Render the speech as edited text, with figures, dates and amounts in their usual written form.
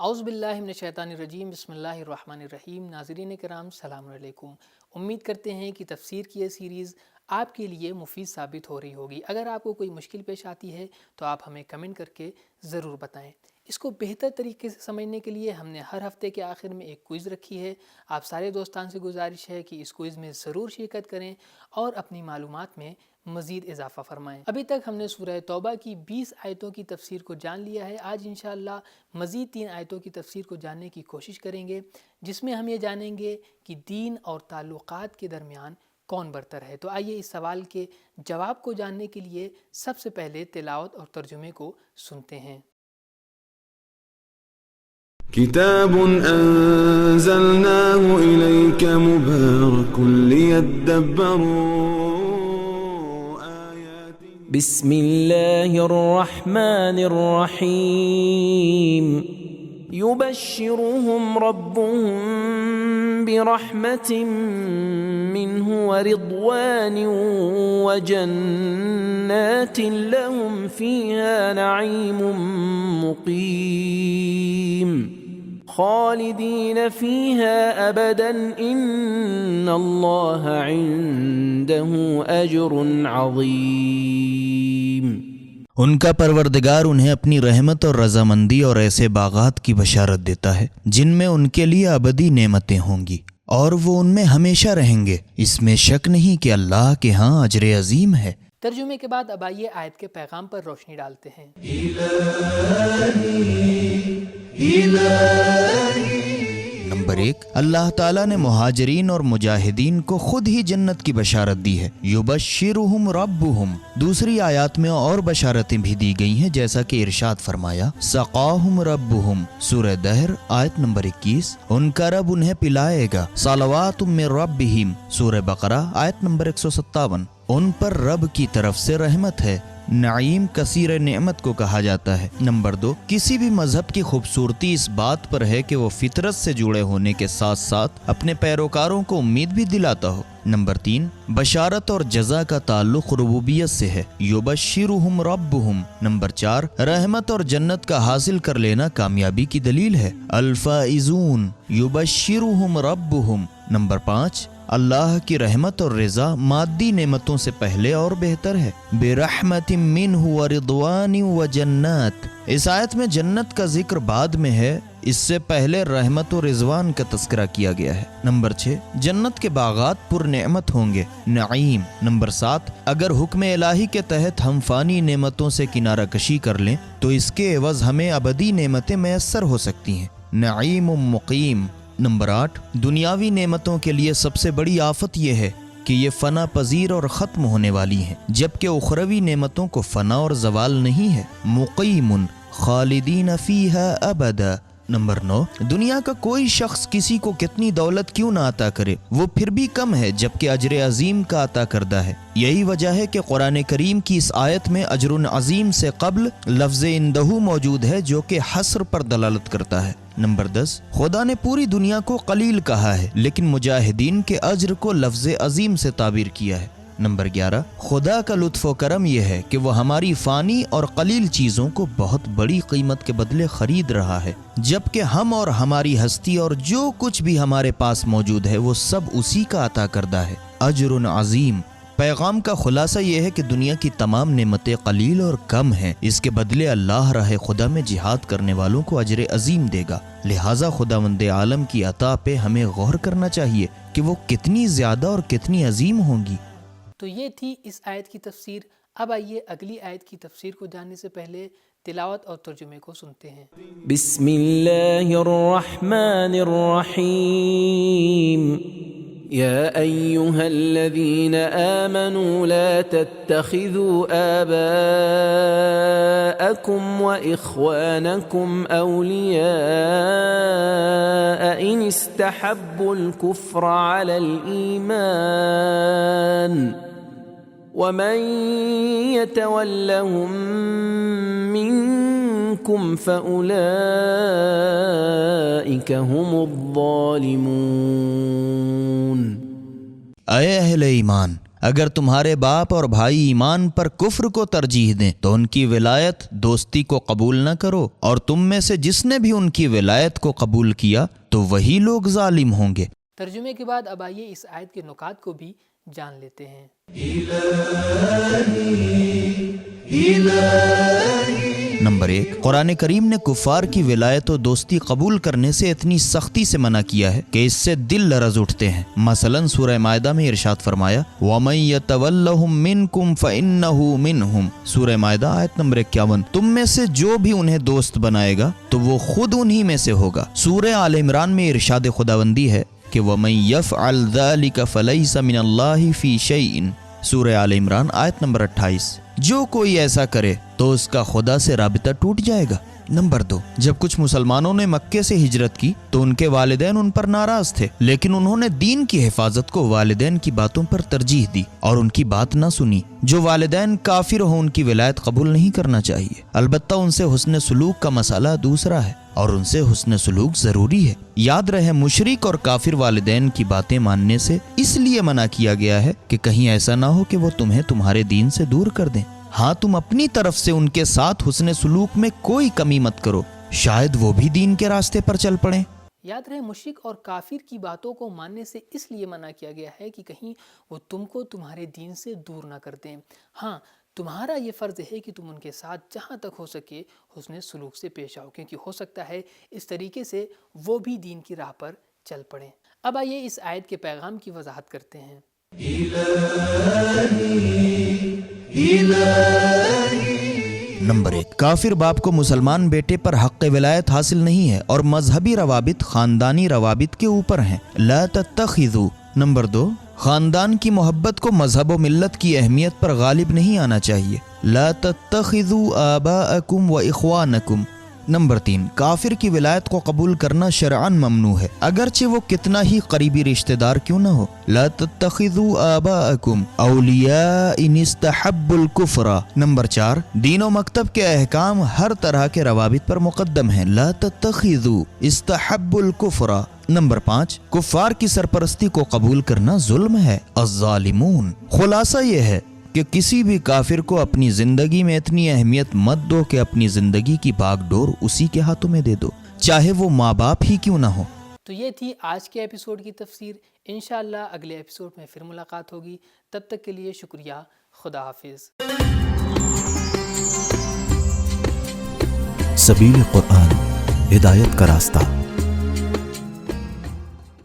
اعوذ باللہ من الشیطان الرجیم، بسم اللہ الرحمن الرحیم۔ ناظرین کرام السلام علیکم۔ امید کرتے ہیں کہ تفسیر کی یہ سیریز آپ کے لیے مفید ثابت ہو رہی ہوگی۔ اگر آپ کو کوئی مشکل پیش آتی ہے تو آپ ہمیں کمنٹ کر کے ضرور بتائیں۔ اس کو بہتر طریقے سے سمجھنے کے لیے ہم نے ہر ہفتے کے آخر میں ایک کوئز رکھی ہے۔ آپ سارے دوستان سے گزارش ہے کہ اس کوئز میں ضرور شرکت کریں اور اپنی معلومات میں مزید اضافہ فرمائیں۔ ابھی تک ہم نے سورہ توبہ کی 20 آیتوں کی تفسیر کو جان لیا ہے۔ آج انشاءاللہ مزید 3 آیتوں کی تفسیر کو جاننے کی کوشش کریں گے، جس میں ہم یہ جانیں گے کہ دین اور تعلقات کے درمیان کون برتر ہے۔ تو آئیے اس سوال کے جواب کو جاننے کے لیے سب سے پہلے تلاوت اور ترجمے کو سنتے ہیں۔ كتاب أنزلناه إليك مبارك ليدبروا آياته بسم الله الرحمن الرحيم يبشرهم ربهم برحمة منه ورضوان وجنات لهم فيها نعيم مقيم خالدين فيها أبدا إن الله عنده أجر عظيم۔ ان کا پروردگار انہیں اپنی رحمت اور رضامندی اور ایسے باغات کی بشارت دیتا ہے جن میں ان کے لیے ابدی نعمتیں ہوں گی اور وہ ان میں ہمیشہ رہیں گے۔ اس میں شک نہیں کہ اللہ کے ہاں اجر عظیم ہے۔ ترجمے کے بعد اب آئیے آیت کے پیغام پر روشنی ڈالتے ہیں۔ نمبر 1، اللہ تعالیٰ نے مہاجرین اور مجاہدین کو خود ہی جنت کی بشارت دی ہے۔ یبشرہم ربہم، دوسری آیات میں اور بشارتیں بھی دی گئی ہیں، جیسا کہ ارشاد فرمایا سقاہم ربہم، سورہ دہر آیت نمبر 21، ان کا رب انہیں پلائے گا۔ صلوات من ربہم، سورہ بقرہ آیت نمبر 157، ان پر رب کی طرف سے رحمت ہے۔ نعیم کثیر نعمت کو کہا جاتا ہے۔ نمبر 2، کسی بھی مذہب کی خوبصورتی اس بات پر ہے کہ وہ فطرت سے جڑے ہونے کے ساتھ ساتھ اپنے پیروکاروں کو امید بھی دلاتا ہو۔ نمبر 3، بشارت اور جزا کا تعلق ربوبیت سے ہے۔ یبشرہم ربہم۔ نمبر 4، رحمت اور جنت کا حاصل کر لینا کامیابی کی دلیل ہے۔ الفائزون یبشرہم ربہم۔ نمبر 5، اللہ کی رحمت اور رضا مادی نعمتوں سے پہلے اور بہتر ہے۔ برحمت منہ ورضوان وجنات، اس آیت میں جنت کا ذکر بعد میں ہے، اس سے پہلے رحمت و رضوان کا تذکرہ کیا گیا ہے۔ نمبر 6، جنت کے باغات پر نعمت ہوں گے، نعیم۔ نمبر 7، اگر حکم الہی کے تحت ہم فانی نعمتوں سے کنارہ کشی کر لیں تو اس کے عوض ہمیں ابدی نعمتیں میسر ہو سکتی ہیں، نعیم مقیم۔ نمبر 8، دنیاوی نعمتوں کے لیے سب سے بڑی آفت یہ ہے کہ یہ فنا پذیر اور ختم ہونے والی ہیں، جبکہ اخروی نعمتوں کو فنا اور زوال نہیں ہے، مقیم خالدین فیہا ابدا۔ نمبر 9، دنیا کا کوئی شخص کسی کو کتنی دولت کیوں نہ عطا کرے وہ پھر بھی کم ہے جبکہ اجر عظیم کا عطا کردہ ہے۔ یہی وجہ ہے کہ قرآن کریم کی اس آیت میں اجر عظیم سے قبل لفظ اندہو موجود ہے جو کہ حصر پر دلالت کرتا ہے۔ نمبر 10، خدا نے پوری دنیا کو قلیل کہا ہے لیکن مجاہدین کے اجر کو لفظ عظیم سے تعبیر کیا ہے۔ نمبر 11، خدا کا لطف و کرم یہ ہے کہ وہ ہماری فانی اور قلیل چیزوں کو بہت بڑی قیمت کے بدلے خرید رہا ہے، جبکہ ہم اور ہماری ہستی اور جو کچھ بھی ہمارے پاس موجود ہے وہ سب اسی کا عطا کردہ ہے، اجر عظیم۔ پیغام کا خلاصہ یہ ہے کہ دنیا کی تمام نعمتیں قلیل اور کم ہیں، اس کے بدلے اللہ راہ خدا میں جہاد کرنے والوں کو اجر عظیم دے گا۔ لہٰذا خداوند عالم کی عطا پہ ہمیں غور کرنا چاہیے کہ وہ کتنی زیادہ اور کتنی عظیم ہوں گی۔ تو یہ تھی اس آیت کی تفسیر۔ اب آئیے اگلی آیت کی تفسیر کو جاننے سے پہلے تلاوت اور ترجمے کو سنتے ہیں۔ بسم اللہ الرحمن الرحیم يا أيها الذين آمنوا لا تتخذوا آباءكم وإخوانكم أولياء إن استحبوا الكفر على الإيمان ومن يتولهم منكم فأولئك هم الظالمون۔ اے اہل ایمان، اگر تمہارے باپ اور بھائی ایمان پر کفر کو ترجیح دیں تو ان کی ولایت دوستی کو قبول نہ کرو، اور تم میں سے جس نے بھی ان کی ولایت کو قبول کیا تو وہی لوگ ظالم ہوں گے۔ ترجمے کے بعد اب آئیے اس آیت کے نکات کو بھی جان لیتے ہیں۔ نمبر 1، قرآن کریم نے کفار کی ولایت و دوستی قبول کرنے سے اتنی سختی سے منع کیا ہے کہ اس سے دل لرز اٹھتے ہیں۔ مثلا سورہ مائدہ میں ارشاد فرمایا وَمَن يَتَوَلَّهُم مِّنكُمْ فَإِنَّهُ مِنْهُمْ، سورہ مائدہ آیت نمبر 51۔ تم میں سے جو بھی انہیں دوست بنائے گا تو وہ خود انہی میں سے ہوگا۔ سورہ آل عمران میں ارشاد خداوندی ہے کہ وَمَن يَفْعَلْ ذَلِكَ فَلَيْسَ مِنَ اللَّهِ فِي شَيْءٍ، سورہ آل عمران آیت نمبر 28۔ جو کوئی ایسا کرے تو اس کا خدا سے رابطہ ٹوٹ جائے گا۔ نمبر 2، جب کچھ مسلمانوں نے مکے سے ہجرت کی تو ان کے والدین ان پر ناراض تھے، لیکن انہوں نے دین کی حفاظت کو والدین کی باتوں پر ترجیح دی اور ان کی بات نہ سنی۔ جو والدین کافر ہوں ان کی ولایت قبول نہیں کرنا چاہیے، البتہ ان سے حسن سلوک کا مسئلہ دوسرا ہے اور ان سے حسن سلوک ضروری ہے۔ یاد رہے مشرک اور کافر والدین کی باتیں ماننے سے اس لیے منع کیا گیا ہے کہ کہیں ایسا نہ ہو کہ وہ تمہیں تمہارے دین سے دور کر دیں۔ ہاں تم اپنی طرف سے ان کے ساتھ حسن سلوک میں کوئی کمی مت کرو، شاید وہ بھی دین کے راستے پر چل پڑیں۔ یاد رہے مشرک اور کافر کی باتوں کو ماننے سے اس لیے منع کیا گیا ہے کہ کہیں وہ تم کو تمہارے دین سے دور نہ کر دیں۔ ہاں تمہارا یہ فرض ہے کہ تم ان کے ساتھ جہاں تک ہو سکے حسن سلوک سے پیش آؤ، کیونکہ ہو سکتا ہے اس طریقے سے وہ بھی دین کی راہ پر چل پڑیں۔ اب آئیے اس آیت کے پیغام کی وضاحت کرتے ہیں۔ نمبر 1، کافر باپ کو مسلمان بیٹے پر حق ولایت حاصل نہیں ہے اور مذہبی روابط خاندانی روابط کے اوپر ہیں۔ لا تتخذوا۔ نمبر 2، خاندان کی محبت کو مذہب و ملت کی اہمیت پر غالب نہیں آنا چاہیے۔ لا تتخذوا آباءکم و اخوانکم۔ نمبر 3، کافر کی ولایت کو قبول کرنا شرعاً ممنوع ہے، اگرچہ وہ کتنا ہی قریبی رشتہ دار کیوں نہ ہو۔ لا تتخذوا آباءکم اولیاء ان استحبوا الکفر۔ نمبر 4، دین و مکتب کے احکام ہر طرح کے روابط پر مقدم ہیں۔ لا تتخذوا استحبوا الکفر۔ نمبر 5، کفار کی سرپرستی کو قبول کرنا ظلم ہے۔ الظالمون۔ خلاصہ یہ ہے کہ کسی بھی کافر کو اپنی زندگی میں اتنی اہمیت مت دو کہ اپنی زندگی کی بھاگ ڈور اسی کے ہاتھوں میں دے دو، چاہے وہ ماں باپ ہی کیوں نہ ہو۔ تو یہ تھی آج کے ایپیسوڈ کی تفسیر۔ انشاءاللہ اگلے ایپیسوڈ میں پھر ملاقات ہوگی، تب تک کے لیے شکریہ، خدا حافظ۔ سبیل قرآن، ہدایت کا راستہ۔